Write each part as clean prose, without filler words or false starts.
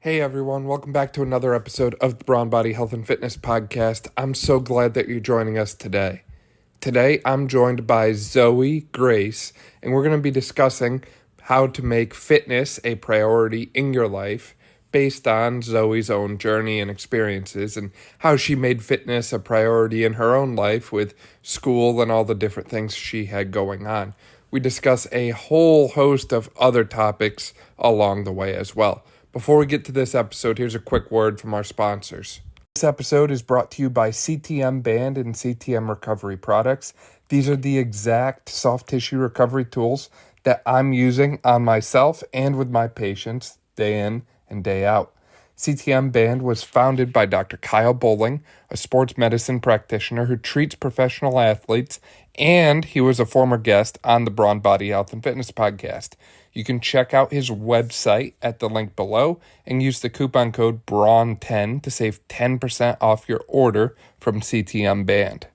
Hey everyone, welcome back to another episode of the Brawn Body Health and Fitness Podcast. I'm so glad that you're joining us today. Today I'm joined by Zoe Grace, and we're going to be discussing how to make fitness a priority in your life based on Zoe's own journey and experiences and how she made fitness a priority in her own life with school and all the different things she had going on. We discuss a whole host of other topics along the way as well. Before we get to this episode, here's a quick word from our sponsors. This episode is brought to you by CTM Band and CTM Recovery Products. These are the exact soft tissue recovery tools that I'm using on myself and with my patients day in and day out. CTM Band was founded by Dr. Kyle Bowling, a sports medicine practitioner who treats professional athletes, and he was a former guest on the Brawn Body Health and Fitness Podcast. You can check out his website at the link below and use the coupon code BRAWN10 to save 10% off your order from CTM Band.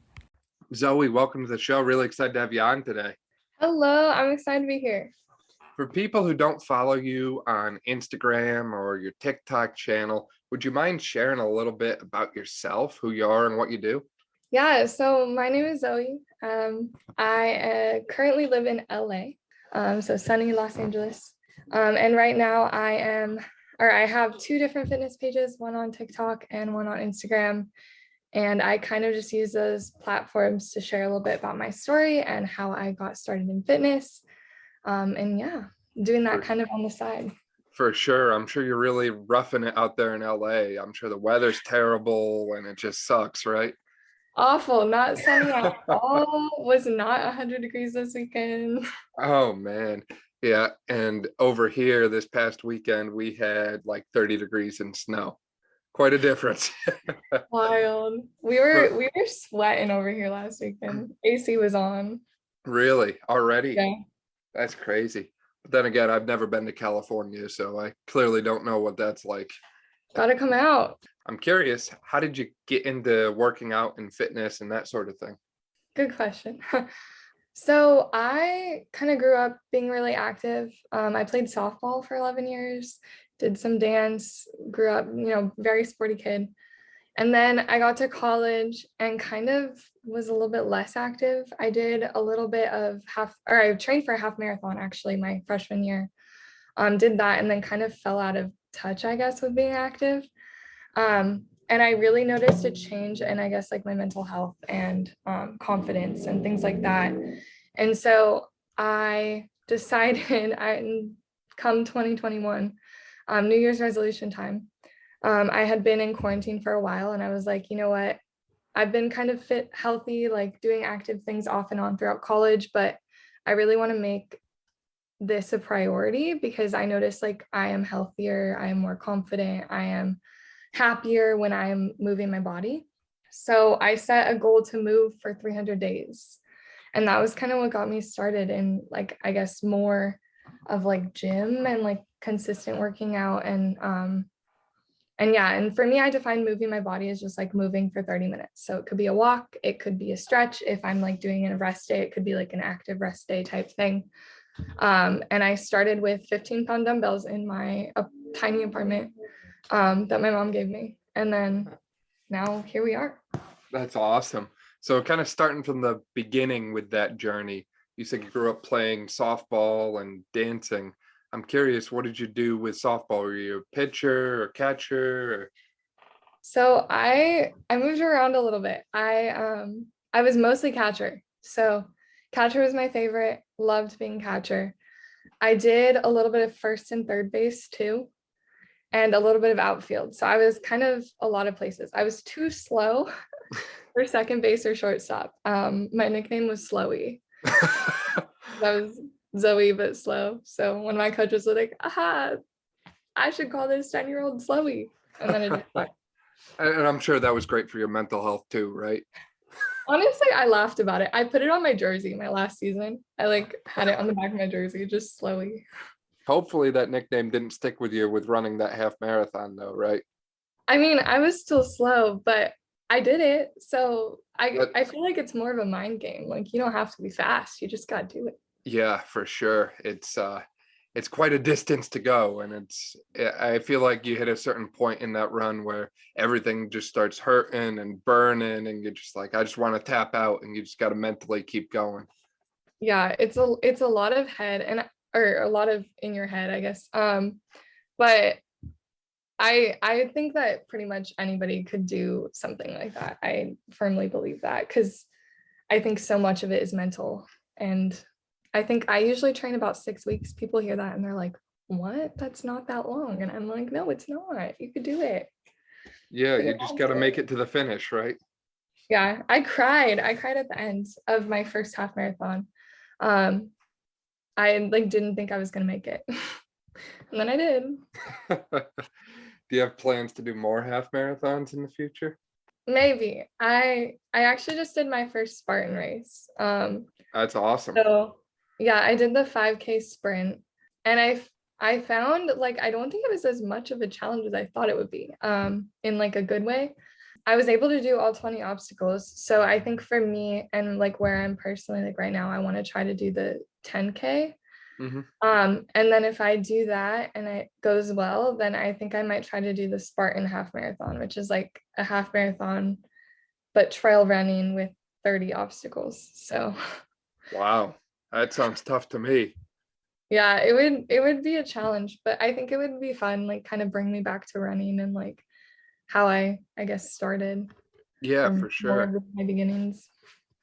Zoe, welcome to the show. Really excited to have you on today. Hello, I'm excited to be here. For people who don't follow you on Instagram or your TikTok channel, would you mind sharing a little bit about yourself, who you are and what you do? Yeah, so my name is Zoe. I currently live in LA, so sunny Los Angeles. And right now I have two different fitness pages, one on TikTok and one on Instagram. And I kind of just use those platforms to share a little bit about my story and how I got started in fitness. Doing that kind of on the side. For sure. I'm sure you're really roughing it out there in LA. I'm sure the weather's terrible and it just sucks, right? Awful, not sunny at all. Was not 100 degrees this weekend. Oh man. Yeah. And over here this past weekend, we had like 30 degrees and snow. Quite a difference. Wild. We were sweating over here last weekend. AC was on. Really? Already? Yeah. That's crazy. But then again, I've never been to California, so I clearly don't know what that's like. Gotta come out. I'm curious, how did you get into working out and fitness and that sort of thing? Good question. So I kind of grew up being really active. I played softball for 11 years, did some dance, grew up, very sporty kid. And then I got to college and kind of was a little bit less active. I did a little bit of I trained for a half marathon actually my freshman year. Did that and then kind of fell out of touch, I guess, with being active. And I really noticed a change in, I guess, like my mental health and confidence and things like that. And so I decided, come 2021, New Year's resolution time, I had been in quarantine for a while and I was like, you know what? I've been kind of fit, healthy, like doing active things off and on throughout college, but I really want to make this a priority because I noticed like I am healthier, I am more confident, I am happier when I am moving my body. So I set a goal to move for 300 days. And that was kind of what got me started in like, I guess, more of like gym and like consistent working out. And for me, I define moving my body as just like moving for 30 minutes. So it could be a walk, it could be a stretch. If I'm like doing a rest day, it could be like an active rest day type thing. And I started with 15-pound dumbbells in my tiny apartment that my mom gave me. And then now here we are. That's awesome. So kind of starting from the beginning with that journey, you said you grew up playing softball and dancing. I'm curious, what did you do with softball? Were you a pitcher or catcher? Or... So I moved around a little bit. I was mostly catcher. So catcher was my favorite. Loved being catcher. I did a little bit of first and third base too, and a little bit of outfield. So I was kind of a lot of places. I was too slow for second base or shortstop. My nickname was Slowy. That was Zoe, but slow. So when my coaches were like, aha, I should call this 10-year-old Slowy. And then it just stuck. And I'm sure that was great for your mental health too, right? Honestly, I laughed about it. I put it on my jersey my last season. I like had it on the back of my jersey, just Slowy. Hopefully that nickname didn't stick with you with running that half marathon though, right? I mean, I was still slow, but I did it. So I feel like it's more of a mind game. Like you don't have to be fast. You just got to do it. Yeah, for sure. It's it's quite a distance to go. And I feel like you hit a certain point in that run where everything just starts hurting and burning, and you're just like, I just want to tap out, and you just got to mentally keep going. Yeah, it's a lot of head and or a lot of in your head, I guess. But I think that pretty much anybody could do something like that. I firmly believe that because I think so much of it is mental. And I think I usually train about 6 weeks. People hear that and they're like, what? That's not that long. And I'm like, no, it's not. You could do it. Yeah, Put you your just mind got to to it. make it to the finish, right? Yeah, I cried. I cried at the end of my first half marathon. Um, I like didn't think I was gonna make it. And then I did. Do you have plans to do more half marathons in the future? Maybe. I actually just did my first Spartan race. That's awesome. So yeah, I did the 5K sprint and I found like I don't think it was as much of a challenge as I thought it would be, in like a good way. I was able to do all 20 obstacles. So I think for me and like where I'm personally like right now, I want to try to do the 10K. Hmm. And then if I do that and it goes well, then I think I might try to do the Spartan half marathon, which is like a half marathon, but trail running with 30 obstacles. So Wow, that sounds tough to me. yeah, it would be a challenge, but I think it would be fun, like kind of bring me back to running and like how I guess started Yeah, or for more sure. of my beginnings.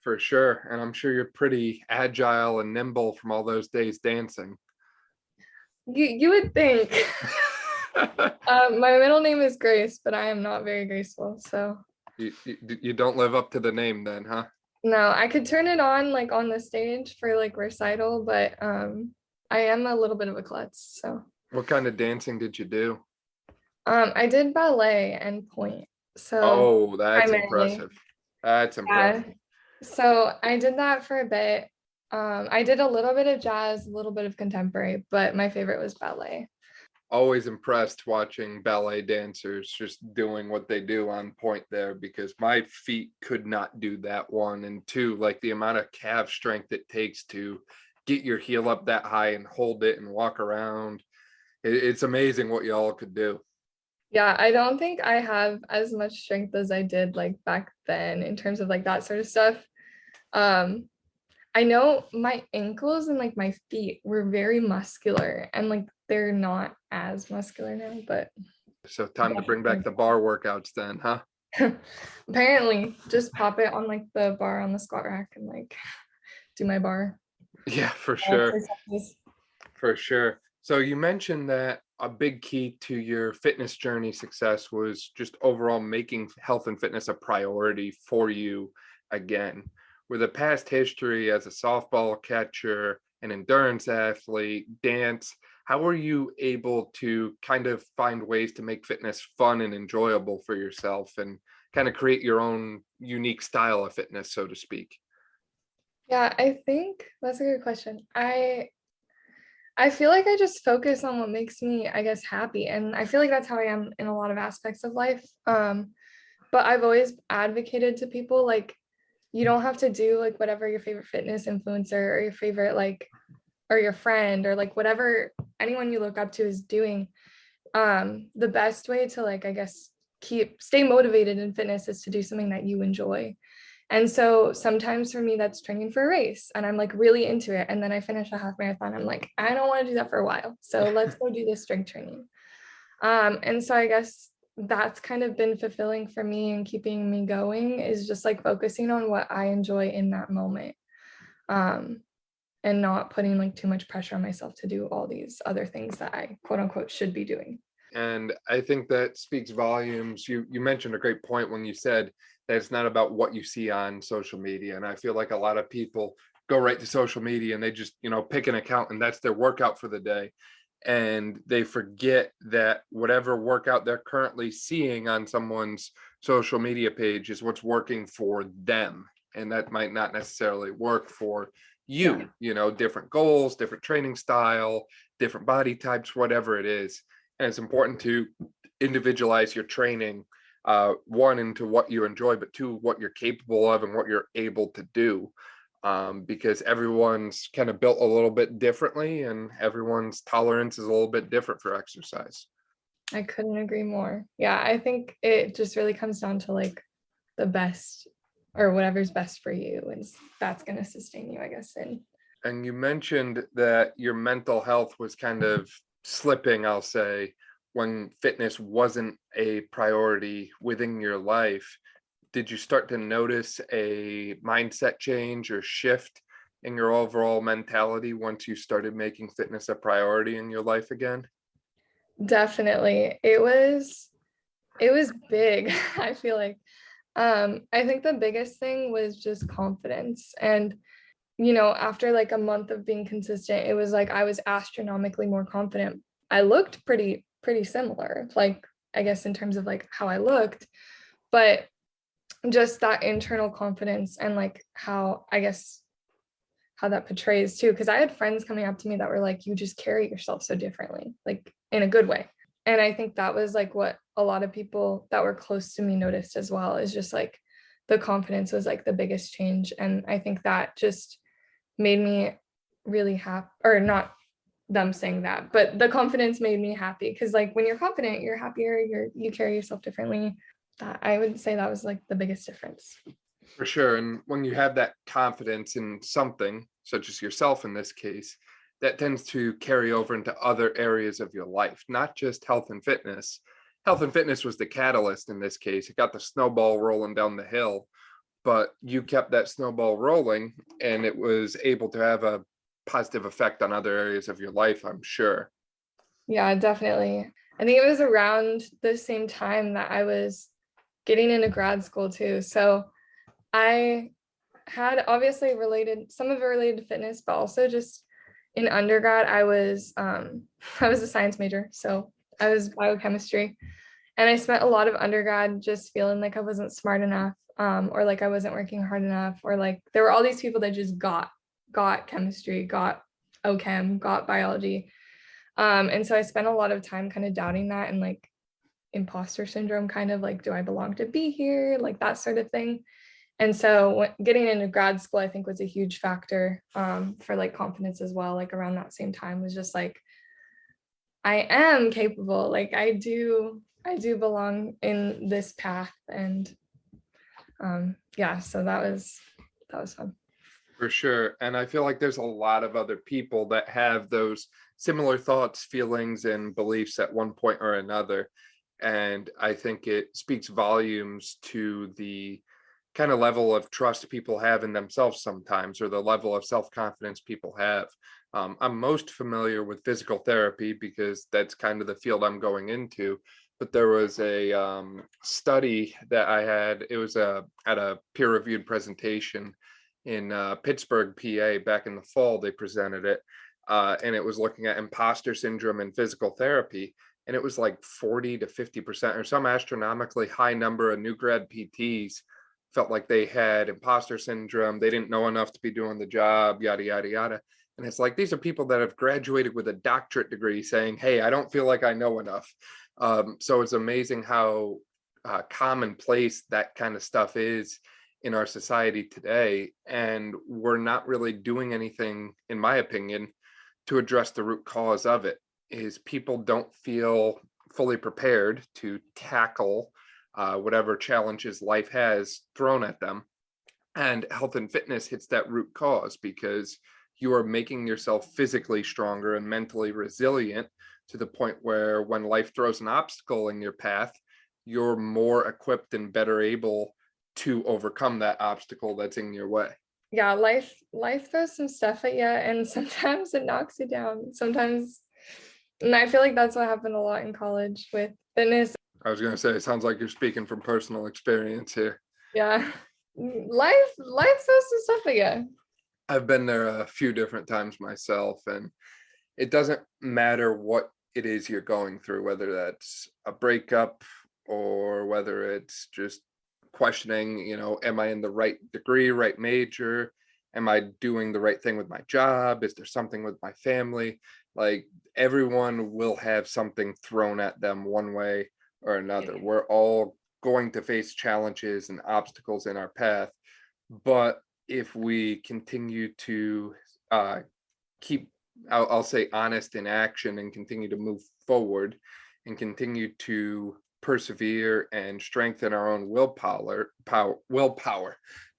For sure. And I'm sure you're pretty agile and nimble from all those days dancing. You would think. My middle name is Grace, but I am not very graceful. So You don't live up to the name then, huh? no, I could turn it on like on the stage for like recital, but I am a little bit of a klutz. So What kind of dancing did you do? I did ballet and point. So Oh, that's primarily, impressive. That's yeah. impressive. So I did that for a bit. I did a little bit of jazz, a little bit of contemporary, but my favorite was ballet. Always impressed watching ballet dancers just doing what they do on point there, because my feet could not do that, one. And two, like the amount of calf strength it takes to get your heel up that high and hold it and walk around. It's amazing what y'all could do. Yeah, I don't think I have as much strength as I did like back then in terms of like that sort of stuff. Um, I know my ankles and like my feet were very muscular and like they're not as muscular now, but So time to bring back the bar workouts then, huh? apparently just pop it on like the bar on the squat rack and like do my bar Yeah, for sure. exercises. For sure. So you mentioned that a big key to your fitness journey success was just overall making health and fitness a priority for you again. With a past history as a softball catcher, an endurance athlete, dance, how were you able to kind of find ways to make fitness fun and enjoyable for yourself and kind of create your own unique style of fitness, so to speak? Yeah, I think that's a good question. I feel like I just focus on what makes me, I guess, happy. And I feel like that's how I am in a lot of aspects of life. But I've always advocated to people like you don't have to do like whatever your favorite fitness influencer or your favorite like or your friend or like whatever anyone you look up to is doing. The best way to like, I guess, stay motivated in fitness is to do something that you enjoy. And so sometimes for me, that's training for a race and I'm like really into it. And then I finish a half marathon. I'm like, I don't want to do that for a while. So let's go do this strength training. And so I guess that's kind of been fulfilling for me and keeping me going is just like focusing on what I enjoy in that moment. Um, and not putting like too much pressure on myself to do all these other things that I quote unquote should be doing. And I think that speaks volumes. You mentioned a great point when you said that it's not about what you see on social media. And I feel like a lot of people go right to social media and they just, pick an account and that's their workout for the day. And they forget that whatever workout they're currently seeing on someone's social media page is what's working for them. And that might not necessarily work for Yeah. different goals, different training style, different body types, whatever it is. And it's important to individualize your training, one, into what you enjoy, but two, what you're capable of and what you're able to do. because everyone's kind of built a little bit differently and everyone's tolerance is a little bit different for exercise. I couldn't agree more. Yeah, I think it just really comes down to like the best or whatever's best for you, and that's going to sustain you, I guess. And you mentioned that your mental health was kind of slipping, I'll say, when fitness wasn't a priority within your life. Did you start to notice a mindset change or shift in your overall mentality once you started making fitness a priority in your life again? Definitely. It was big. I feel like I think the biggest thing was just confidence. And after like a month of being consistent, it was like I was astronomically more confident. I looked pretty similar, like I guess in terms of like how I looked, but just that internal confidence and like how I guess how that portrays too, because I had friends coming up to me that were like, you just carry yourself so differently, like in a good way. And I think that was like what a lot of people that were close to me noticed as well, is just like the confidence was like the biggest change. And I think that just made me really happy, or not them saying that, but the confidence made me happy, because like when you're confident, you're happier, you carry yourself differently. That I would say that was like the biggest difference. For sure. And when you have that confidence in something, such as yourself in this case, that tends to carry over into other areas of your life, not just health and fitness. Health and fitness was the catalyst in this case. It got the snowball rolling down the hill, but you kept that snowball rolling and it was able to have a positive effect on other areas of your life, I'm sure. Yeah, definitely. I think it was around the same time that I was getting into grad school too. So I had obviously related, some of it related to fitness, but also just in undergrad, I was I was a science major. So I was biochemistry. And I spent a lot of undergrad just feeling like I wasn't smart enough, or like I wasn't working hard enough, or like there were all these people that just got chemistry, got OChem, got biology. And so I spent a lot of time kind of doubting that, and like imposter syndrome, kind of like, do I belong to be here? Like that sort of thing. And so getting into grad school, I think was a huge factor for like confidence as well. Like around that same time was just like, I am capable. Like I do belong in this path. And yeah, so that was fun. For sure. And I feel like there's a lot of other people that have those similar thoughts, feelings, and beliefs at one point or another. And I think it speaks volumes to the kind of level of trust people have in themselves sometimes, or the level of self-confidence people have. I'm most familiar with physical therapy because that's kind of the field I'm going into. But there was a study that I had. It was at a peer-reviewed presentation in Pittsburgh, PA, back in the fall. They presented it, and it was looking at imposter syndrome in physical therapy. And it was like 40 to 50%, or some astronomically high number of new grad PTs felt like they had imposter syndrome. They didn't know enough to be doing the job, yada, yada, yada. And it's like, these are people that have graduated with a doctorate degree saying, hey, I don't feel like I know enough. So it's amazing how commonplace that kind of stuff is in our society today. And we're not really doing anything, in my opinion, to address the root cause of it. Is people don't feel fully prepared to tackle whatever challenges life has thrown at them. And health and fitness hits that root cause, because you are making yourself physically stronger and mentally resilient to the point where when life throws an obstacle in your path, you're more equipped and better able to overcome that obstacle that's in your way. Yeah, life throws some stuff at you, and sometimes it knocks you down. Sometimes, and I feel like that's what happened a lot in college with fitness. I was going to say, it sounds like you're speaking from personal experience here. Yeah, life throws some stuff at you. I've been there a few different times myself, and it doesn't matter what it is you're going through, whether that's a breakup or whether it's just questioning, am I in the right degree, right major? Am I doing the right thing with my job? Is there something with my family? Like, everyone will have something thrown at them one way or another. We're all going to face challenges and obstacles in our path, but if we continue to keep, I'll say, honest in action and continue to move forward and continue to persevere and strengthen our own willpower.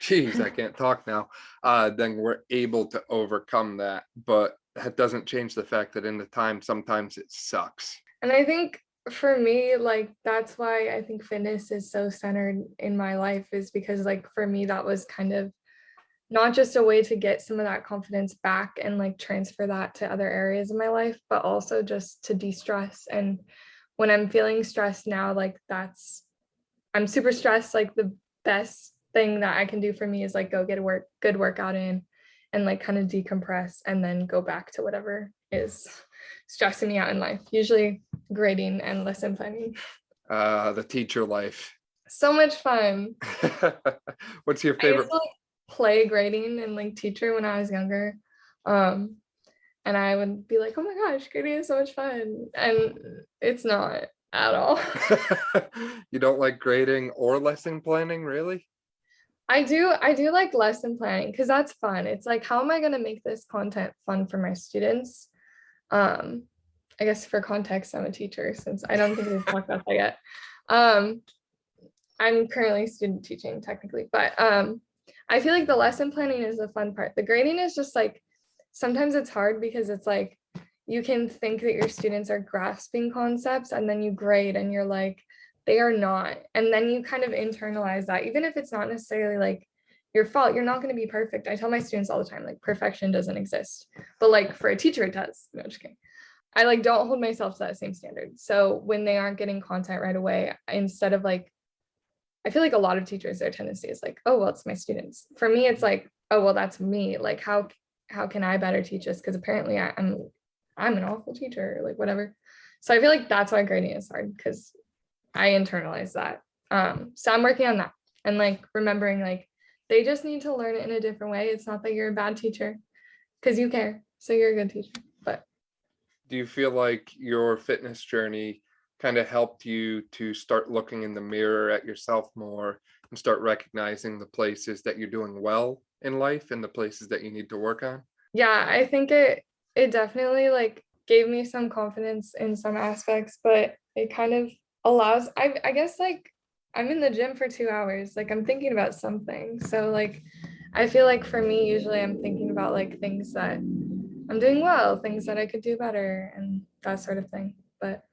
Jeez, I can't talk now. Then we're able to overcome that. But that doesn't change the fact that in the time, sometimes it sucks. And I think for me, like that's why I think fitness is so centered in my life, is because like for me, that was kind of not just a way to get some of that confidence back and like transfer that to other areas of my life, but also just to de-stress. And when I'm feeling stressed now, like I'm super stressed, like the best thing that I can do for me is like go get a good workout in and like kind of decompress and then go back to whatever is stressing me out in life, usually grading and lesson planning. The teacher life. So much fun. What's your I used favorite? to like play grading and like teacher when I was younger. And I would be like, oh my gosh, grading is so much fun. And it's not at all. You don't like grading or lesson planning, really? I do like lesson planning because that's fun. It's like, how am I going to make this content fun for my students? I guess for context, I'm a teacher, since I don't think we've talked about that yet. I'm currently student teaching technically, but I feel like the lesson planning is the fun part. The grading is just like, sometimes it's hard because it's like, you can think that your students are grasping concepts and then you grade and you're like, they are not. And then you kind of internalize that, even if it's not necessarily like your fault, you're not going to be perfect. I tell my students all the time, like perfection doesn't exist, but like for a teacher, it does. No, just kidding. I like don't hold myself to that same standard. So when they aren't getting content right away, instead of like, I feel like a lot of teachers, their tendency is like, oh, well, it's my students. For me, it's like, oh, well, that's me. Like, how can I better teach this? Because apparently I'm an awful teacher, like whatever. So I feel like that's why grading is hard, because I internalize that. So I'm working on that and like remembering like they just need to learn it in a different way. It's not that you're a bad teacher because you care. So you're a good teacher. But do you feel like your fitness journey kind of helped you to start looking in the mirror at yourself more and start recognizing the places that you're doing well in life and the places that you need to work on? yeah, I think it definitely like gave me some confidence in some aspects, but it kind of allows, I guess like I'm in the gym for 2 hours, like I'm thinking about something. So like I feel like for me, usually I'm thinking about like things that I'm doing well, things that I could do better and that sort of thing. But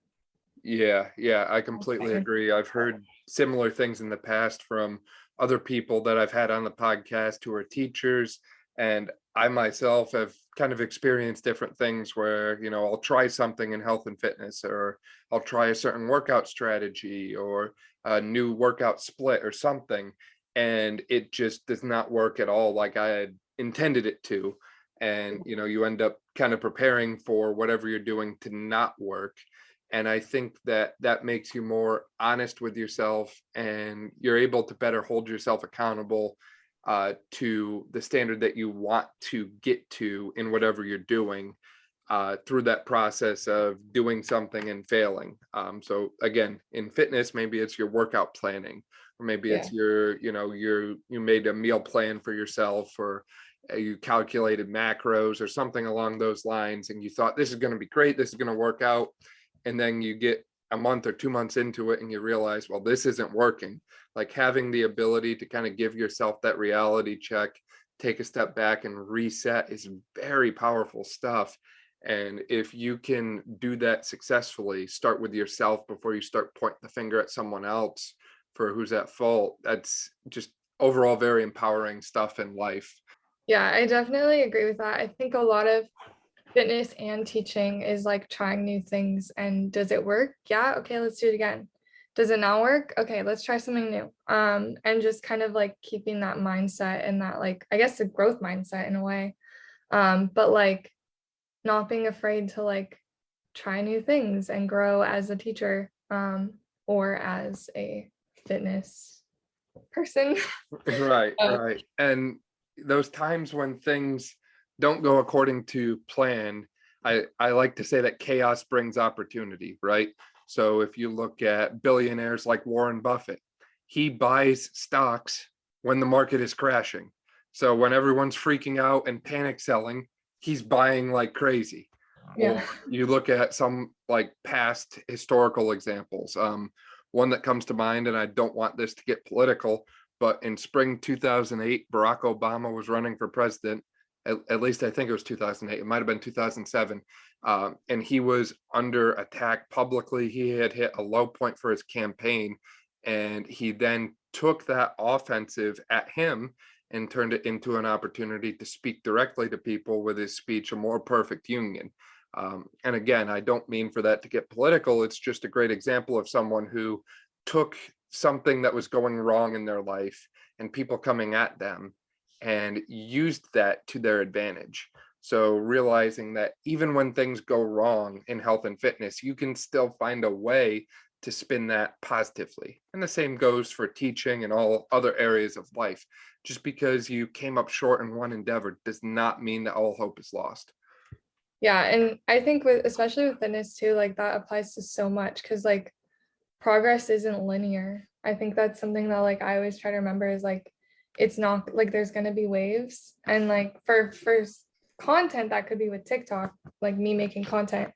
Yeah, I completely agree. I've heard similar things in the past from other people that I've had on the podcast who are teachers, and I myself have kind of experienced different things where, I'll try something in health and fitness, or I'll try a certain workout strategy or a new workout split or something, and it just does not work at all like I had intended it to. And, you end up kind of preparing for whatever you're doing to not work. And I think that that makes you more honest with yourself, and you're able to better hold yourself accountable to the standard that you want to get to in whatever you're doing through that process of doing something and failing. So again, in fitness, maybe it's your workout planning, or maybe yeah. it's you made a meal plan for yourself, or you calculated macros or something along those lines, and you thought this is going to be great, this is going to work out. And then you get a month or 2 months into it and you realize, well, this isn't working. Like having the ability to kind of give yourself that reality check, take a step back and reset is very powerful stuff. And if you can do that successfully, start with yourself before you start pointing the finger at someone else for who's at fault. That's just overall very empowering stuff in life. Yeah, I definitely agree with that. I think a lot of fitness and teaching is like trying new things. And does it work? Yeah, okay, let's do it again. Does it not work? Okay, let's try something new. And just kind of like keeping that mindset and that like, I guess, a growth mindset in a way. But like not being afraid to like try new things and grow as a teacher, or as a fitness person. Right. And those times when things don't go according to plan, I like to say that chaos brings opportunity, right? So if you look at billionaires like Warren Buffett, he buys stocks when the market is crashing. So when everyone's freaking out and panic selling, he's buying like crazy. Yeah. Or you look at some like past historical examples. One that comes to mind, and I don't want this to get political, but in spring 2008, Barack Obama was running for president. At least I think it was 2008. It might have been 2007. And he was under attack publicly. He had hit a low point for his campaign. And he then took that offensive at him and turned it into an opportunity to speak directly to people with his speech, A More Perfect Union. And again, I don't mean for that to get political. It's just a great example of someone who took something that was going wrong in their life and people coming at them and used that to their advantage. So realizing that even when things go wrong in health and fitness, you can still find a way to spin that positively. And the same goes for teaching and all other areas of life. Just because you came up short in one endeavor does not mean that all hope is lost. Yeah, and I think with especially with fitness too, like that applies to so much because like progress isn't linear. I think that's something that like I always try to remember is like it's not like there's gonna be waves. And like for content that could be with TikTok, like me making content,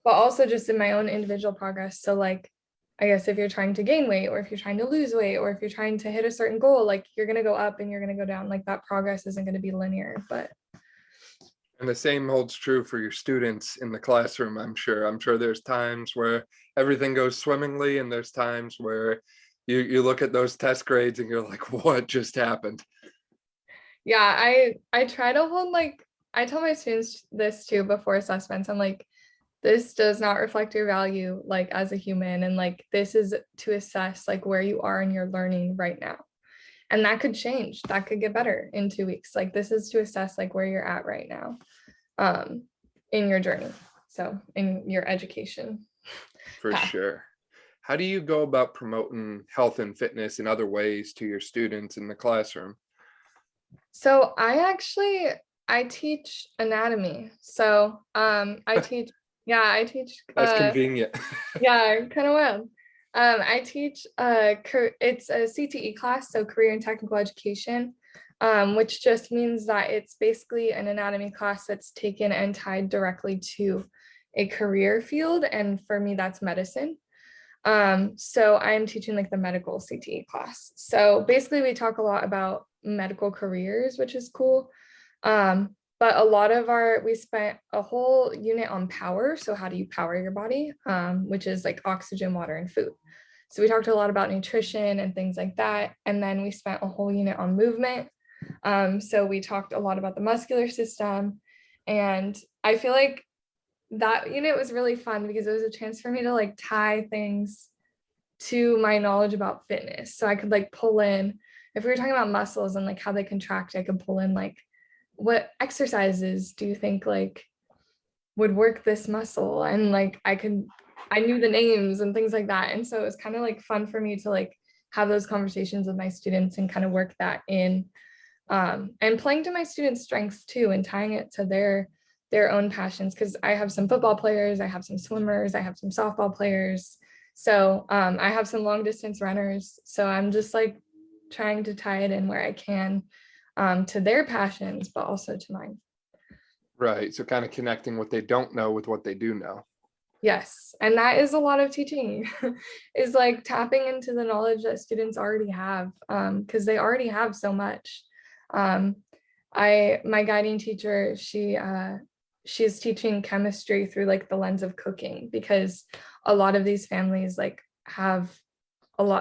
but also just in my own individual progress. So like I guess if you're trying to gain weight or if you're trying to lose weight or if you're trying to hit a certain goal, like you're gonna go up and you're gonna go down. Like that progress isn't gonna be linear, but And the same holds true for your students in the classroom, I'm sure. I'm sure there's times where everything goes swimmingly, and there's times where you look at those test grades and you're like, what just happened? yeah, I try to hold like I tell my students this too before assessments. I'm like, this does not reflect your value like as a human, and like this is to assess like where you are in your learning right now. And that could change, that could get better in 2 weeks. Like this is to assess like where you're at right now in your journey, so in your education For path. sure. How do you go about promoting health and fitness in other ways to your students in the classroom? So I teach anatomy. So I teach, yeah, I teach That's convenient. yeah, kind of wild. I teach it's a CTE class, so career and technical education, which just means that it's basically an anatomy class that's taken and tied directly to a career field. And for me, that's medicine. So I'm teaching like the medical CTE class. So basically we talk a lot about medical careers, which is cool. But a lot of we spent a whole unit on power. So how do you power your body? Which is like oxygen, water, and food. So we talked a lot about nutrition and things like that. And then we spent a whole unit on movement. So we talked a lot about the muscular system. And I feel like that unit was really fun because it was a chance for me to like tie things to my knowledge about fitness. So I could like pull in, if we were talking about muscles and like how they contract, I could pull in like, what exercises do you think like would work this muscle? And like I knew the names and things like that. And so it was kind of like fun for me to like have those conversations with my students and kind of work that in, and playing to my students' strengths too and tying it to their own passions, because I have some football players, I have some swimmers, I have some softball players. So I have some long distance runners. So I'm just like trying to tie it in where I can, to their passions, but also to mine. Right. So kind of connecting what they don't know with what they do know. Yes. And that is a lot of teaching is like tapping into the knowledge that students already have, because they already have so much. My guiding teacher, she's teaching chemistry through like the lens of cooking, because a lot of these families like have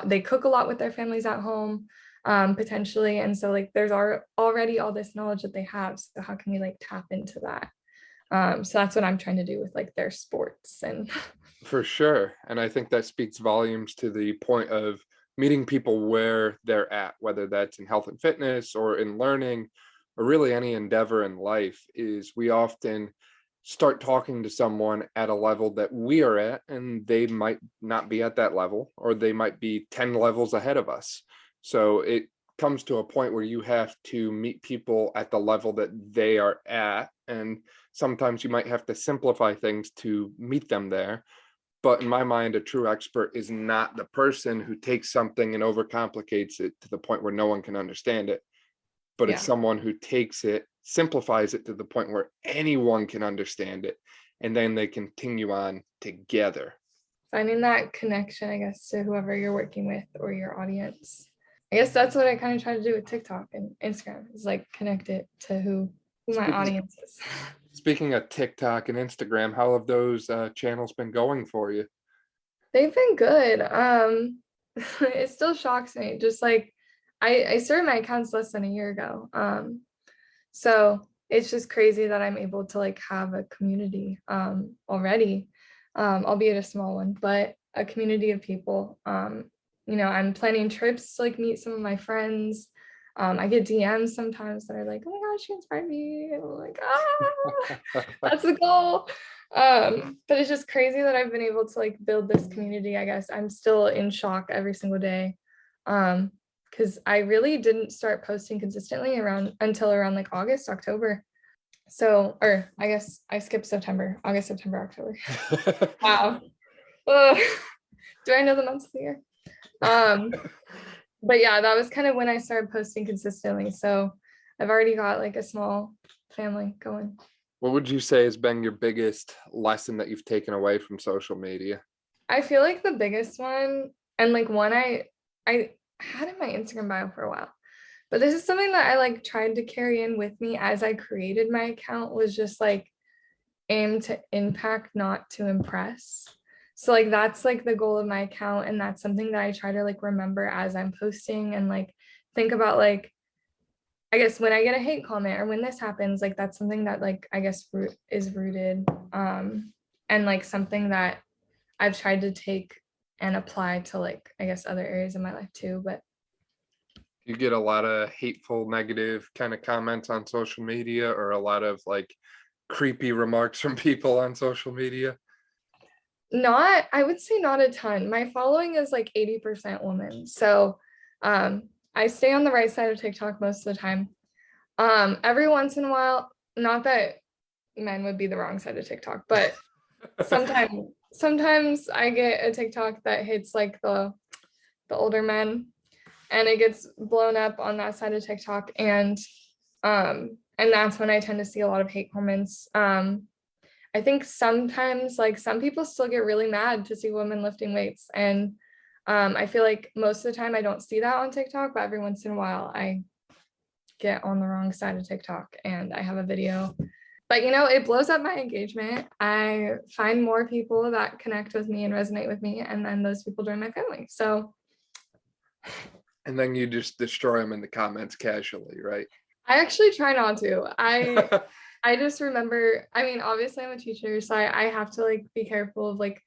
they cook a lot with their families at home, potentially. And so like there's already all this knowledge that they have. So how can we like tap into that? So that's what I'm trying to do with like their sports and For sure. And I think that speaks volumes to the point of meeting people where they're at, whether that's in health and fitness or in learning or really any endeavor in life. Is we often start talking to someone at a level that we are at, and they might not be at that level, or they might be 10 levels ahead of us. So it comes to a point where you have to meet people at the level that they are at. And sometimes you might have to simplify things to meet them there. But in my mind, a true expert is not the person who takes something and overcomplicates it to the point where no one can understand it, but it's Yeah. someone who takes it, simplifies it to the point where anyone can understand it, and then they continue on together. Finding that connection, I guess, to whoever you're working with or your audience. I guess that's what I kind of try to do with TikTok and Instagram, is like connect it to who my audience is. Speaking of TikTok and Instagram, how have those channels been going for you? They've been good. It still shocks me. Just like I started my accounts less than a year ago. So it's just crazy that I'm able to like have a community already, albeit a small one, but a community of people. I'm planning trips to like meet some of my friends. I get DMs sometimes that are like, oh my gosh, you inspired me. And I'm like, that's the goal. But it's just crazy that I've been able to like build this community. I guess I'm still in shock every single day. Because I really didn't start posting consistently until around like August, October. So, or I guess I skipped September, August, September, October. Wow. Do I know the months of the year? But yeah, that was kind of when I started posting consistently. So I've already got like a small family going. What would you say has been your biggest lesson that you've taken away from social media? I feel like the biggest one, and like one I had in my Instagram bio for a while, but this is something that I like tried to carry in with me as I created my account, was just like aim to impact, not to impress. So like that's like the goal of my account, and that's something that I try to like remember as I'm posting, and like think about like, I guess when I get a hate comment or when this happens, like that's something that like I guess is rooted and like something that I've tried to take and apply to like I guess other areas of my life too. But You get a lot of hateful, negative kind of comments on social media, or a lot of like creepy remarks from people on social media? not, I would say not a ton. My following is like 80% women. So I stay on the right side of TikTok most of the time. Every once in a while, not that men would be the wrong side of TikTok, but sometimes I get a TikTok that hits like the older men, and it gets blown up on that side of TikTok, and that's when I tend to see a lot of hate comments. I think sometimes like some people still get really mad to see women lifting weights, and I feel like most of the time I don't see that on TikTok, but every once in a while I get on the wrong side of TikTok and I have a video. But it blows up my engagement. I find more people that connect with me and resonate with me, and then those people join my family. So And then you just destroy them in the comments casually, right? I actually try not to. I just remember, I mean, obviously I'm a teacher, so I have to like be careful of like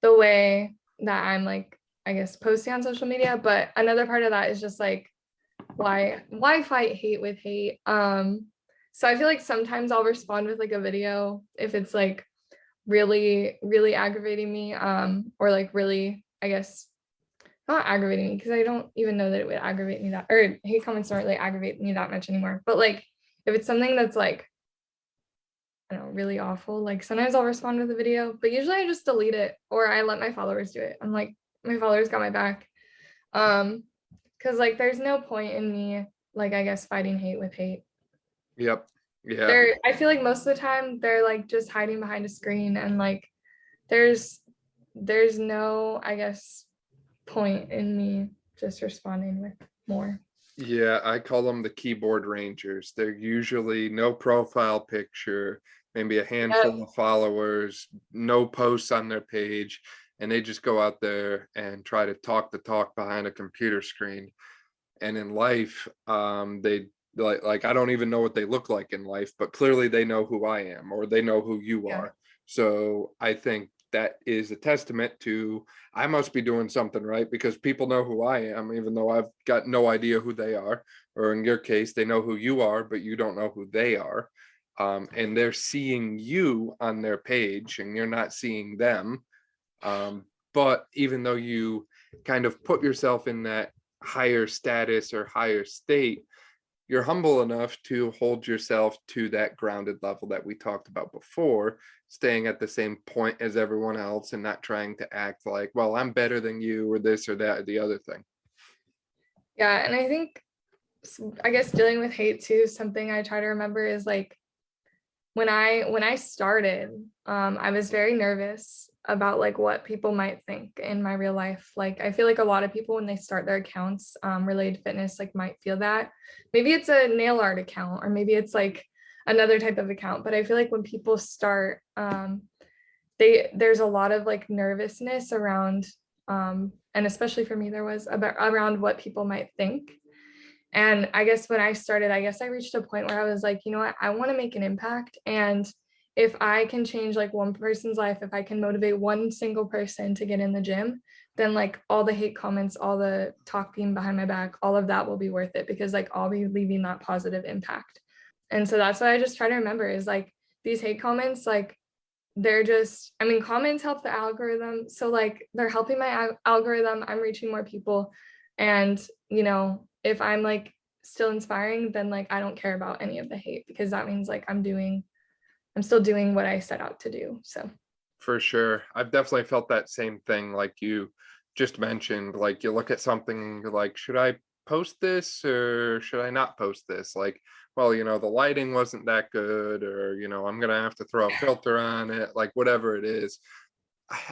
the way that I'm like, I guess, posting on social media. But another part of that is just like, why fight hate with hate? So I feel like sometimes I'll respond with like a video if it's like really, really aggravating me, or like really, I guess, not aggravating me, because I don't even know that it would aggravate me that, or hate comments don't really aggravate me that much anymore. But like if it's something that's like, I don't know, really awful, like sometimes I'll respond with a video, but usually I just delete it, or I let my followers do it. I'm like, my followers got my back. Because like there's no point in me, like, I guess, fighting hate with hate. Yep. Yeah. I feel like most of the time they're like just hiding behind a screen, and like there's no, I guess, point in me just responding with more. Yeah, I call them the keyboard rangers. They're usually no profile picture, maybe a handful of followers, no posts on their page, and they just go out there and try to talk the talk behind a computer screen. And in life, they like I don't even know what they look like in life, but clearly they know who I am, or they know who you are. So I think that is a testament to, I must be doing something right, because people know who I am, even though I've got no idea who they are. Or in your case, they know who you are, but you don't know who they are. And they're seeing you on their page and you're not seeing them. But even though you kind of put yourself in that higher status or higher state, you're humble enough to hold yourself to that grounded level that we talked about before, staying at the same point as everyone else and not trying to act like, well, I'm better than you, or this or that or the other thing. Yeah, and I think I guess dealing with hate too, something I try to remember is like when I started, I was very nervous about like what people might think in my real life. Like I feel like a lot of people when they start their accounts related to fitness like might feel that. Maybe it's a nail art account or maybe it's like another type of account. But I feel like when people start, there's a lot of like nervousness around, and especially for me, there was about around what people might think. And I guess when I started, I guess I reached a point where I was like, you know what, I want to make an impact. And if I can change like one person's life, if I can motivate one single person to get in the gym, then like all the hate comments, all the talking behind my back, all of that will be worth it because like I'll be leaving that positive impact. And so that's what I just try to remember is like these hate comments, like they're just, I mean, comments help the algorithm. So like they're helping my algorithm. I'm reaching more people. And, you know, if I'm like still inspiring, then like I don't care about any of the hate because that means like I'm still doing what I set out to do. So For sure. I've definitely felt that same thing like you just mentioned. Like you look at something and you're like, should I post this or should I not post this? Like, well, the lighting wasn't that good, or, I'm gonna have to throw a filter on it, like whatever it is.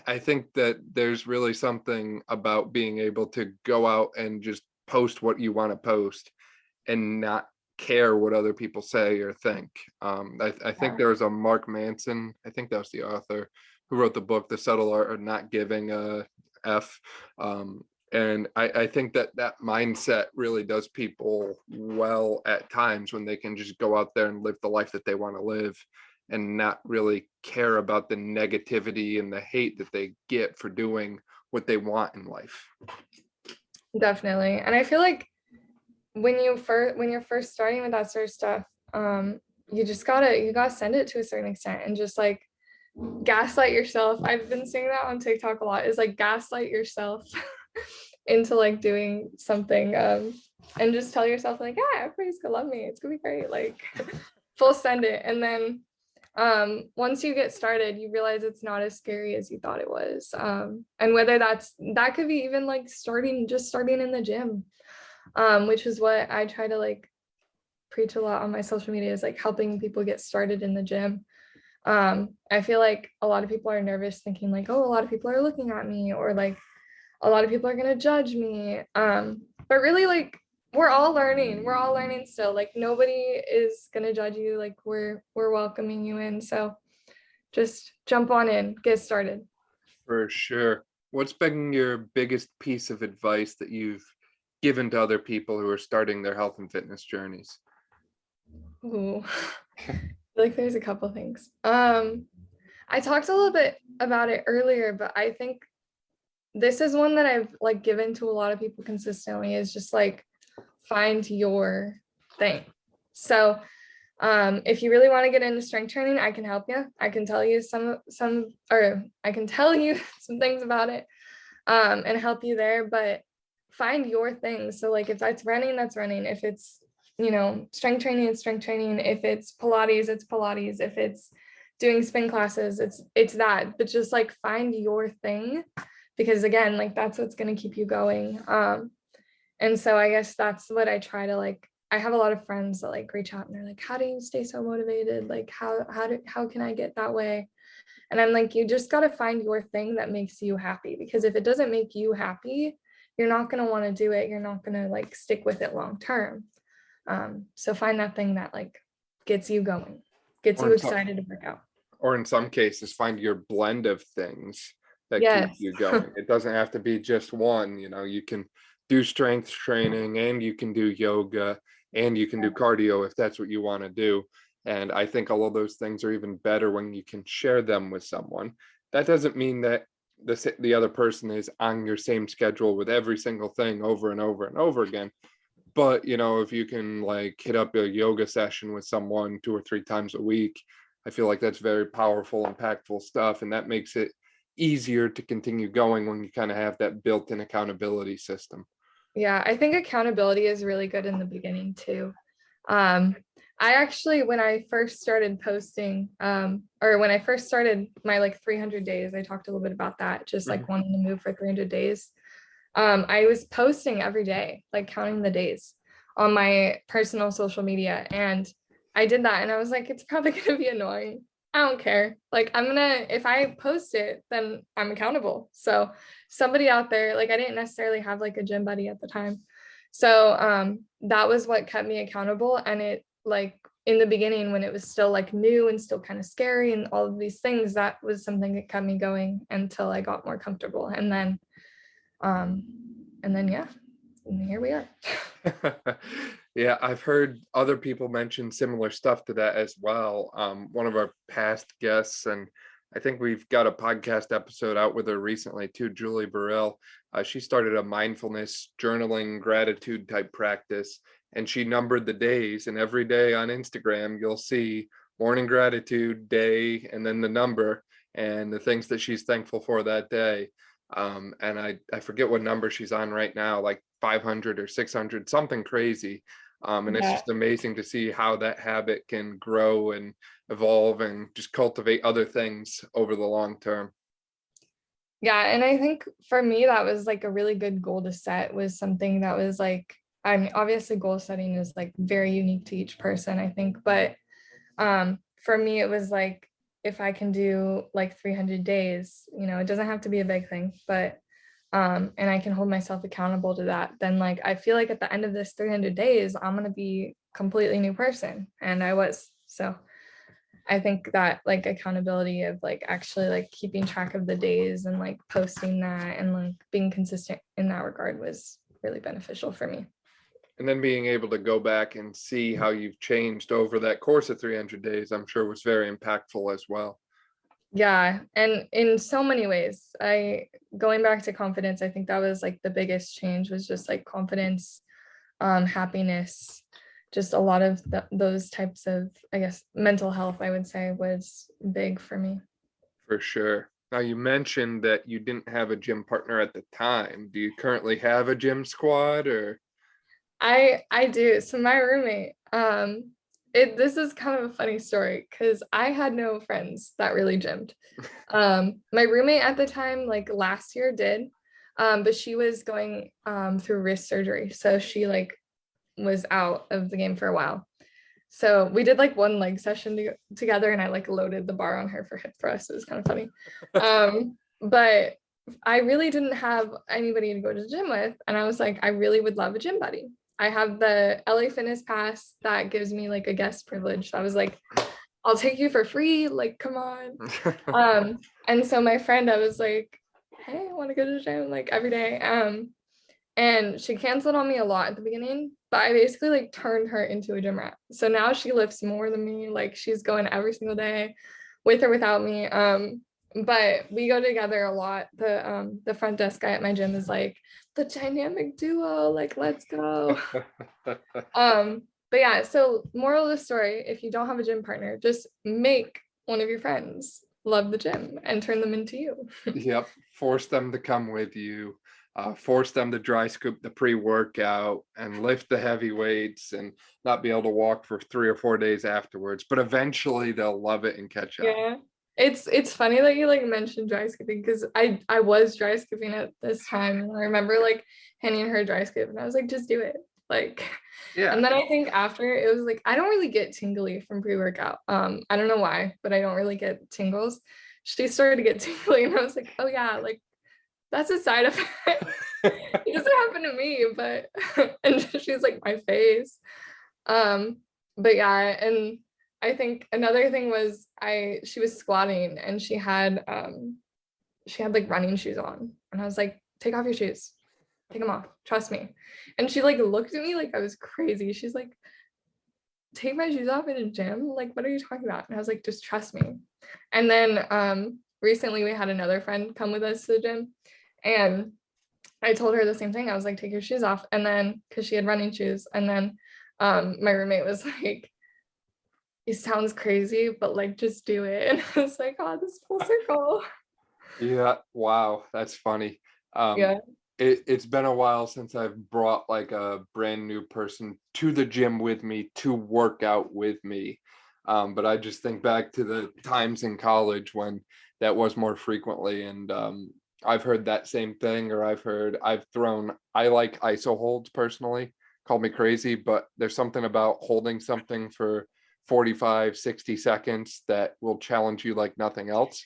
I think that there's really something about being able to go out and just post what you want to post and not care what other people say or think. I think yeah, there was a Mark Manson, I think that was the author who wrote the book, The Subtle Art of Not Giving a F. And I think that that mindset really does people well at times when they can just go out there and live the life that they want to live and not really care about the negativity and the hate that they get for doing what they want in life. definitely. And I feel like when you're first starting with that sort of stuff, you gotta send it to a certain extent and just like gaslight yourself. I've been seeing that on TikTok a lot, is like gaslight yourself into like doing something, and just tell yourself like, yeah, everybody's gonna love me, it's gonna be great, like full send it. And then once you get started, you realize it's not as scary as you thought it was. And whether that could be even like starting in the gym, which is what I try to like preach a lot on my social media, is like helping people get started in the gym. I feel like a lot of people are nervous thinking like, oh, a lot of people are looking at me, or like a lot of people are going to judge me. But really, like, we're all learning still. Like nobody is going to judge you. Like we're welcoming you in. So just jump on in, get started. For sure. What's been your biggest piece of advice that you've given to other people who are starting their health and fitness journeys? Ooh. Like there's a couple things. I talked a little bit about it earlier, but I think this is one that I've like given to a lot of people consistently, is just like find your thing. So if you really want to get into strength training, I can help you. I can tell you I can tell you some things about it, and help you there, but find your thing. So like if that's running, that's running. If it's, strength training, it's strength training. If it's Pilates, it's Pilates. If it's doing spin classes, it's that. But just like find your thing, because again, like that's what's going to keep you going. And so I guess that's what I try to like. I have a lot of friends that like reach out and they're like, how do you stay so motivated? Like how can I get that way? And I'm like, you just got to find your thing that makes you happy, because if it doesn't make you happy, you're not going to want to do it. You're not going to like stick with it long term. So find that thing that like gets you going, gets you excited to work out. Or in some cases, find your blend of things that keep Yes. you going. It doesn't have to be just one. You can do strength training and you can do yoga and you can do cardio if that's what you want to do. And I think all of those things are even better when you can share them with someone. That doesn't mean that the other person is on your same schedule with every single thing over and over and over again. But, if you can like hit up a yoga session with someone 2 or 3 times a week, I feel like that's very powerful, impactful stuff. And that makes it easier to continue going when you kind of have that built-in accountability system. Yeah, I think accountability is really good in the beginning too. I actually, when I first started posting, or when I first started my like 300 days, I talked a little bit about that, just like wanting to move for 300 days. I was posting every day, like counting the days on my personal social media. And I did that and I was like, it's probably going to be annoying. I don't care. Like, if I post it, then I'm accountable. So somebody out there, like I didn't necessarily have like a gym buddy at the time. So that was what kept me accountable. And it like in the beginning when it was still like new and still kind of scary and all of these things, that was something that kept me going until I got more comfortable. And then yeah, and here we are. Yeah, I've heard other people mention similar stuff to that as well. One of our past guests, and I think we've got a podcast episode out with her recently too, Julie Burrell. She started a mindfulness journaling gratitude type practice, and she numbered the days. And every day on Instagram, you'll see morning gratitude day and then the number and the things that she's thankful for that day. And I forget what number she's on right now, like 500 or 600, something crazy. And it's Yeah. just amazing to see how that habit can grow and evolve and just cultivate other things over the long term. Yeah, and I think for me that was like a really good goal to set, was something that was like, I mean, obviously goal setting is like very unique to each person, I think, but for me it was like, if I can do like 300 days, it doesn't have to be a big thing, but and I can hold myself accountable to that, then like I feel like at the end of this 300 days I'm going to be a completely new person, and I was. So I think that like accountability of like actually like keeping track of the days and like posting that and like being consistent in that regard was really beneficial for me. And then being able to go back and see how you've changed over that course of 300 days, I'm sure was very impactful as well. Yeah, and in so many ways, going back to confidence, I think that was like the biggest change, was just like confidence, happiness, just a lot of those types of, I guess, mental health, I would say, was big for me. For sure. Now, you mentioned that you didn't have a gym partner at the time. Do you currently have a gym squad, or? I do. So my roommate, this is kind of a funny story because I had no friends that really gymmed. My roommate at the time, like last year, did, but she was going through wrist surgery, so she like was out of the game for a while. So we did like one leg session together, and I like loaded the bar on her for hip thrust. It was kind of funny. But I really didn't have anybody to go to the gym with, and I was like, I really would love a gym buddy. I have the LA Fitness Pass that gives me like a guest privilege. So I was like, I'll take you for free. Like, come on. And so my friend, I was like, hey, I want to go to the gym like every day. And she canceled on me a lot at the beginning, but I basically like turned her into a gym rat. So now she lifts more than me. Like she's going every single day with or without me. But we go together a lot. The front desk guy at my gym is like, the dynamic duo, like let's go. But yeah, so moral of the story, if you don't have a gym partner, just make one of your friends love the gym and turn them into you. Yep. Force them to come with you. Force them to dry scoop the pre-workout and lift the heavy weights and not be able to walk for 3 or 4 days afterwards. But eventually they'll love it and catch up. Yeah. It's funny that you like mentioned dry skipping, because I was dry skipping at this time, and I remember like handing her dry skip and I was like, just do it. Like, Yeah. And then I think after it was like, I don't really get tingly from pre-workout. I don't know why, but I don't really get tingles. She started to get tingly and I was like, oh yeah, like that's a side effect. It doesn't happen to me, but and she's like, my face. But yeah, and I think another thing was she was squatting and she had like running shoes on, and I was like, take off your shoes, take them off, trust me. And she like looked at me like I was crazy. She's like, take my shoes off in a gym? Like, what are you talking about? And I was like, just trust me. And then recently we had another friend come with us to the gym, and I told her the same thing. I was like, take your shoes off. And then because she had running shoes, and then my roommate was like, it sounds crazy, but like just do it. And I was like, oh, this is full circle. Yeah. Wow. That's funny. Yeah. It's been a while since I've brought like a brand new person to the gym with me to work out with me. But I just think back to the times in college when that was more frequently. And I've heard that same thing, or I like iso holds personally, call me crazy, but there's something about holding something for 45, 60 seconds that will challenge you like nothing else.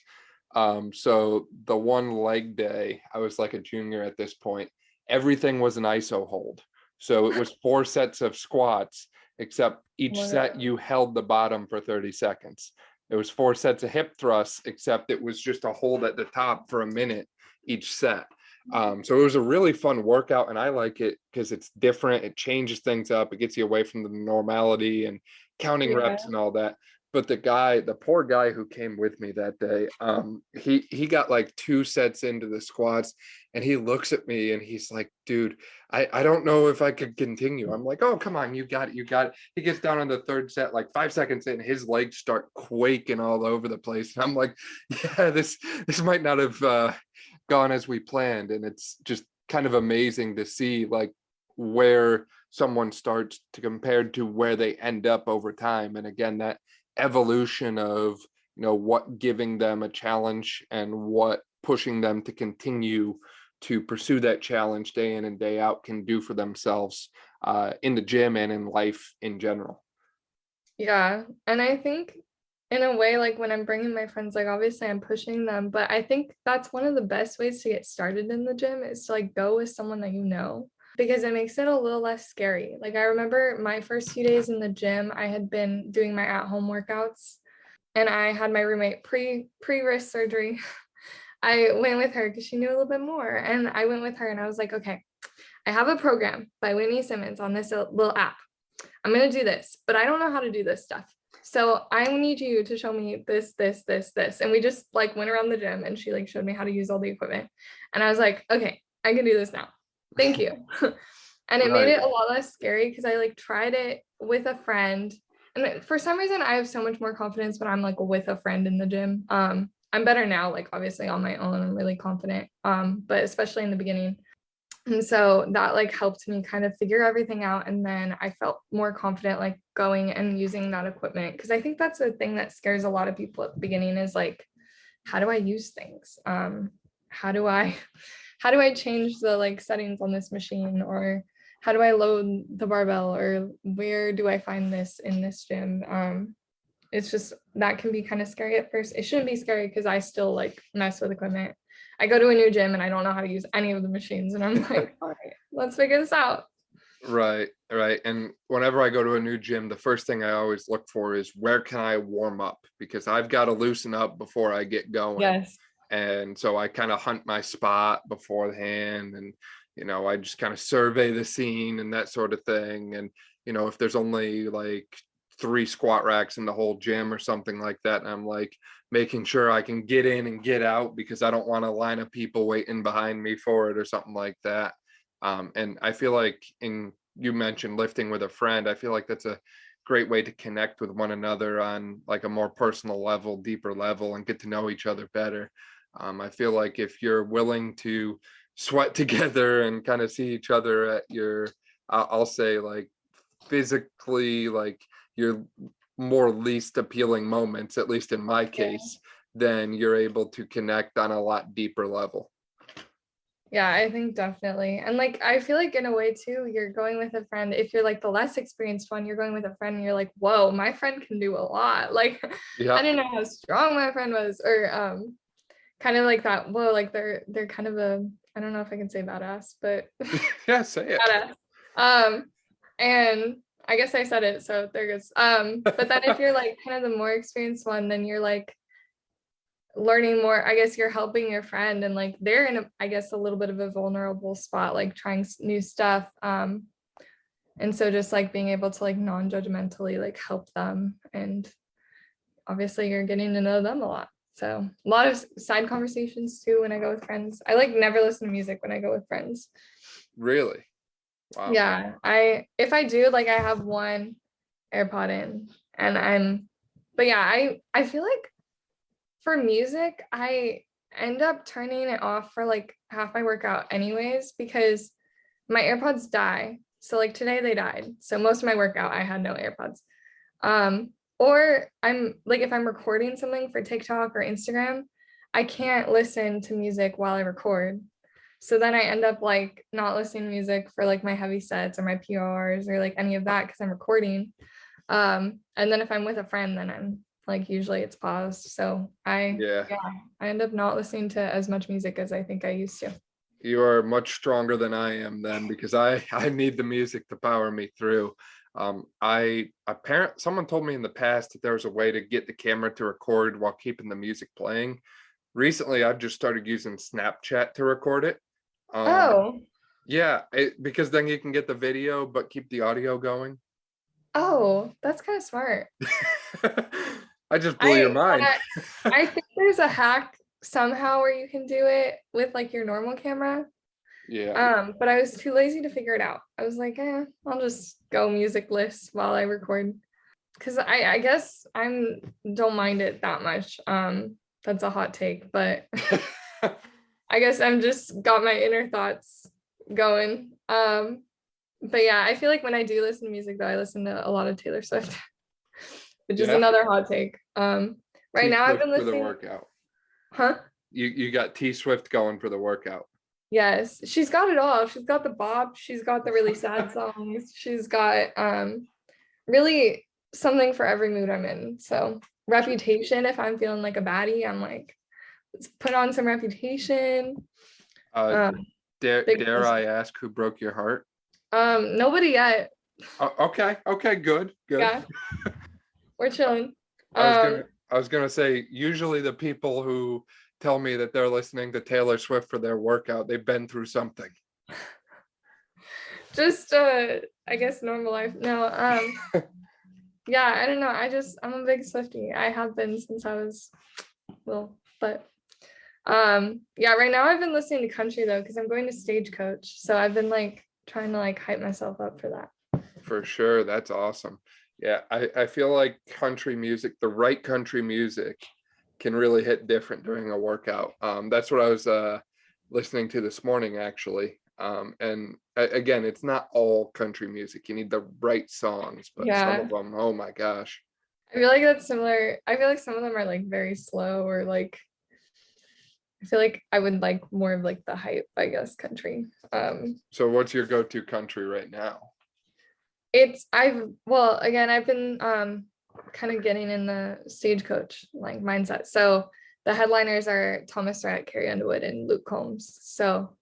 So the one leg day, I was like a junior at this point. Everything was an ISO hold. So it was 4 sets of squats, except Oh each my set God. you held the bottom for 30 seconds. It was 4 sets of hip thrusts, except it was just a hold at the top for a minute each set. So it was a really fun workout, and I like it because it's different. It changes things up. It gets you away from the normality and counting Yeah. reps and all that. But the poor guy who came with me that day, he got like 2 sets into the squats, and he looks at me and he's like, "Dude, I don't know if I could continue." I'm like, "Oh, come on, you got it, you got it." He gets down on the third set, like 5 seconds in, his legs start quaking all over the place, and I'm like, "Yeah, this might not have gone as we planned." And it's just kind of amazing to see like where someone starts to compared to where they end up over time. And again, that evolution of what giving them a challenge and what pushing them to continue to pursue that challenge day in and day out can do for themselves in the gym and in life in general. Yeah. And I think in a way, like when I'm bringing my friends, like obviously I'm pushing them, but I think that's one of the best ways to get started in the gym is to like go with someone that you know, because it makes it a little less scary. Like I remember my first few days in the gym, I had been doing my at-home workouts and I had my roommate pre-wrist surgery. I went with her because she knew a little bit more. And I went with her and I was like, okay, I have a program by Whitney Simmons on this little app. I'm going to do this, but I don't know how to do this stuff. So I need you to show me this. And we just like went around the gym and she like showed me how to use all the equipment. And I was like, okay, I can do this now. Thank you. And it made Right. it a lot less scary because I like tried it with a friend. And for some reason, I have so much more confidence when I'm like with a friend in the gym. I'm better now, like obviously on my own, I'm really confident. But especially in the beginning. And so that like helped me kind of figure everything out. And then I felt more confident like going and using that equipment. Cause I think that's the thing that scares a lot of people at the beginning is like, how do I use things? How do I how do I change the like settings on this machine? Or how do I load the barbell? Or where do I find this in this gym? It's just that can be kind of scary at first. It shouldn't be scary because I still like mess with equipment. I go to a new gym and I don't know how to use any of the machines. And I'm like, all right, let's figure this out. Right, right. And whenever I go to a new gym, the first thing I always look for is where can I warm up? Because I've got to loosen up before I get going. Yes. And so I kind of hunt my spot beforehand, and I just kind of survey the scene and that sort of thing. And if there's only like 3 squat racks in the whole gym or something like that, and I'm like making sure I can get in and get out because I don't want a line of people waiting behind me for it or something like that. And I feel like you mentioned lifting with a friend. I feel like that's a great way to connect with one another on like a more personal level, deeper level, and get to know each other better. I feel like if you're willing to sweat together and kind of see each other at your, I'll say like physically, like your more least appealing moments, at least in my Yeah. case, then you're able to connect on a lot deeper level. Yeah, I think definitely. And like, I feel like in a way too, you're going with a friend. If you're like the less experienced one, you're going with a friend and you're like, whoa, my friend can do a lot. Like, I Yeah. didn't know how strong my friend was, or kind of like that. Whoa, like they're kind of a, I don't know if I can say badass, but Yeah, say it. badass. Um, and I guess I said it, so there goes. But then if you're like kind of the more experienced one, then you're like learning more. I guess you're helping your friend, and like they're in I guess a little bit of a vulnerable spot, like trying new stuff. And so just like being able to like non-judgmentally like help them, and obviously you're getting to know them a lot. So a lot of side conversations too when I go with friends. I like never listen to music when I go with friends. Really? Wow. Yeah, if I do, like I have one AirPod in and but yeah, I feel like for music, I end up turning it off for like half my workout anyways, because my AirPods die. So like today they died. So most of my workout, I had no AirPods. Or I'm like, if I'm recording something for TikTok or Instagram, I can't listen to music while I record. So then I end up like not listening to music for like my heavy sets or my PRs or like any of that because I'm recording. And then if I'm with a friend, then I'm like usually it's paused. So Yeah. I end up not listening to as much music as I think I used to. You are much stronger than I am then, because I need the music to power me through. Someone told me in the past that there was a way to get the camera to record while keeping the music playing. Recently, I've just started using Snapchat to record it. Um, Oh, yeah, because then you can get the video but keep the audio going. oh, that's kind of smart. I just blew your I mind. uh, I think there's a hack somehow where you can do it with like your normal camera. Yeah. But I was too lazy to figure it out. I was like, I'll just go musicless while I record. Because I guess I'm don't mind it that much. That's a hot take, but I guess I'm just got my inner thoughts going. But yeah, I feel like when I do listen to music though, I listen to a lot of Taylor Swift, which is Yeah. another hot take. Right T now I've Swift been for the listening, workout. huh? You got T Swift going for the workout. Yes, she's got it all. She's got the bop, she's got the really sad songs, she's got really something for every mood I'm in. So Reputation, if I'm feeling like a baddie, I'm like, let's put on some Reputation. Uh, Um, big dare I ask who broke your heart? Nobody yet. Okay, okay, good, good. Yeah, we're chilling. I was Um, gonna I was gonna say, usually the people who tell me that they're listening to Taylor Swift for their workout, they've been through something. just I guess normal life. No, yeah, I don't know. I'm a big Swiftie. I have been since I was little, but yeah, right now I've been listening to country though, because I'm going to Stagecoach. So I've been like trying to like hype myself up for that. For sure, that's awesome. Yeah, I feel like country music, the right country music, can really hit different during a workout. That's what I was listening to this morning, actually. And again, it's not all country music. You need the right songs, but some Yeah. of them, oh my gosh. I feel like that's similar. I feel like some of them are like very slow or like I feel like I would like more of like the hype, I guess, country. So what's your go-to country right now? I've been kind of getting in the Stagecoach like mindset. So the headliners are Thomas Rhett, Carrie Underwood, and Luke Combs. So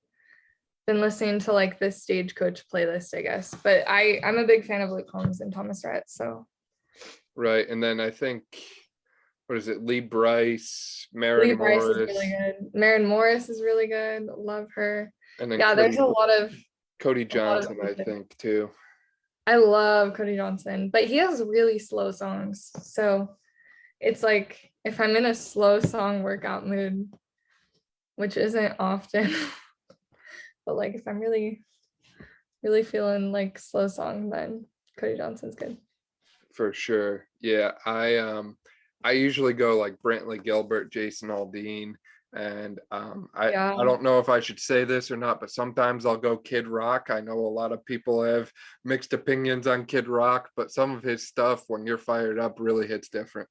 been listening to like this Stagecoach playlist, I guess. But I'm a big fan of Luke Combs and Thomas Rhett. So Right, and then I think, what is it? Lee Bryce, Lee Maren Bryce is really Morris, good. Maren Morris is really good. Love her. and then Yeah, there's Cody a lot of Johnson, I music. think, too. I love Cody Johnson, but he has really slow songs. So it's like if I'm in a slow song workout mood, which isn't often, but like if I'm really, really feeling like slow song, then Cody Johnson's good. For sure. Yeah, I usually go like Brantley Gilbert, Jason Aldean, and I Yeah. don't know if I should say this or not, but sometimes I'll go Kid Rock. I know a lot of people have mixed opinions on Kid Rock, but some of his stuff when you're fired up really hits different.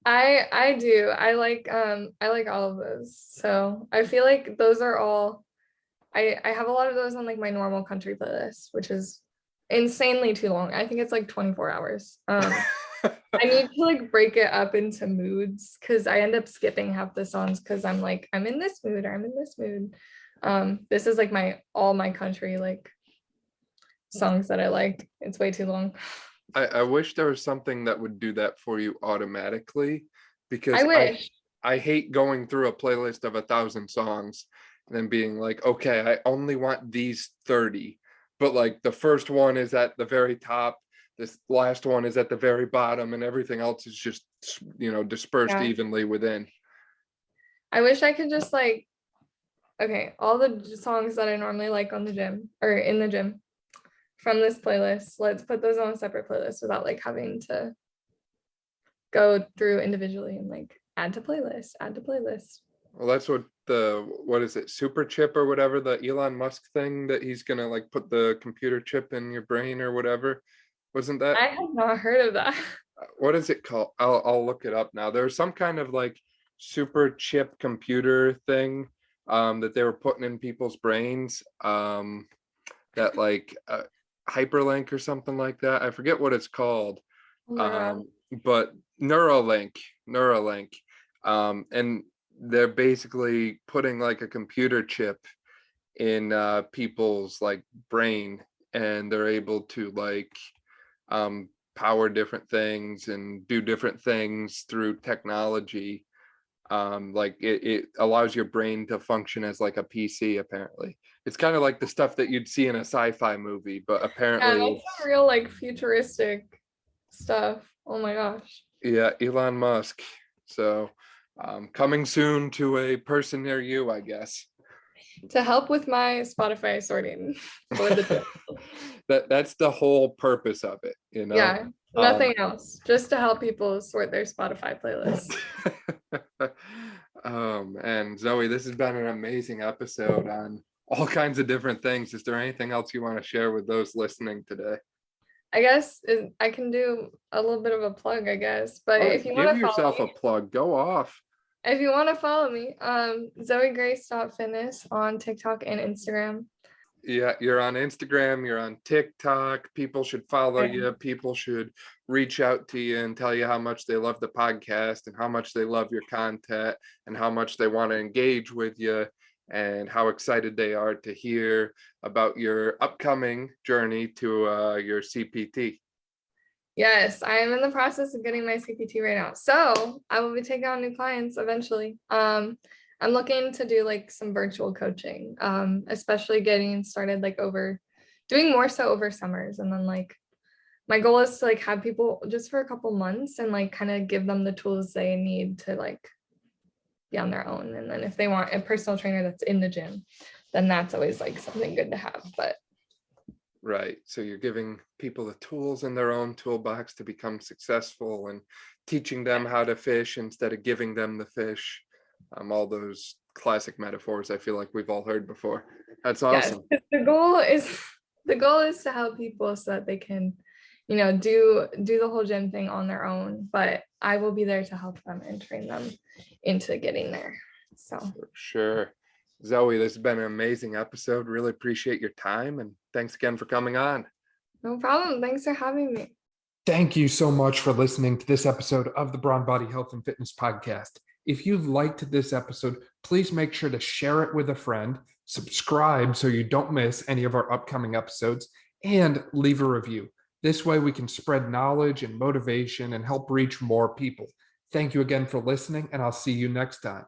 I do. I like all of those. So I feel like those are all I have a lot of those on like my normal country playlist, which is insanely too long. I think it's like 24 hours. I need to like break it up into moods because I end up skipping half the songs because I'm like, I'm in this mood, or I'm in this mood. This is like all my country like songs that I like. It's way too long. I wish there was something that would do that for you automatically, I because wish. I hate going through a playlist of 1,000 songs and then being like, okay, I only want these 30, but like the first one is at the very top, this last one is at the very bottom, and everything else is just, dispersed Yeah. evenly within. I wish I could just like, okay, all the songs that I normally like on the gym or in the gym from this playlist, let's put those on a separate playlist without like having to go through individually and like add to playlist. Well, that's what is it, super chip or whatever, the Elon Musk thing that he's gonna like put the computer chip in your brain or whatever. Wasn't that? I have not heard of that. What is it called? I'll look it up now. There's some kind of like super chip computer thing that they were putting in people's brains, that like hyperlink or something like that. I forget what it's called. Oh my God. But Neuralink, and they're basically putting like a computer chip in people's like brain, and they're able to like power different things and do different things through technology. Like it allows your brain to function as like a PC. Apparently it's kind of like the stuff that you'd see in a sci-fi movie, but Yeah, apparently that's some real like futuristic stuff. Oh my gosh. yeah, Elon Musk. So coming soon to a person near you, I guess. To help with my Spotify sorting for the That's the whole purpose of it, you know. yeah, um nothing else. Just to help people sort their Spotify playlists. and Zoe, this has been an amazing episode on all kinds of different things. Is there anything else you want to share with those listening today? I guess I can do a little bit of a plug, I guess. But if you want Give to follow yourself a me, plug. Go off. if you want to follow me, Zoe Grace Fitness on TikTok and Instagram. Yeah, you're on Instagram, you're on TikTok. People should follow you. People should reach out to you and tell you how much they love the podcast and how much they love your content and how much they want to engage with you and how excited they are to hear about your upcoming journey to your CPT. Yes, I am in the process of getting my CPT right now. So I will be taking on new clients eventually. I'm looking to do like some virtual coaching, especially getting started like doing more so over summers. And then like my goal is to like have people just for a couple months and like kind of give them the tools they need to like be on their own. And then if they want a personal trainer that's in the gym, then that's always like something good to have. But right. So you're giving people the tools in their own toolbox to become successful and teaching them how to fish instead of giving them the fish. All those classic metaphors I feel like we've all heard before. That's awesome. yes, the goal is to help people so that they can, do the whole gym thing on their own. But I will be there to help them and train them into getting there. So For sure. Zoe, this has been an amazing episode. Really appreciate your time and thanks again for coming on. no problem. Thanks for having me. Thank you so much for listening to this episode of the Brawn Body Health and Fitness Podcast. If you liked this episode, please make sure to share it with a friend, subscribe so you don't miss any of our upcoming episodes, and leave a review. This way we can spread knowledge and motivation and help reach more people. Thank you again for listening, and I'll see you next time.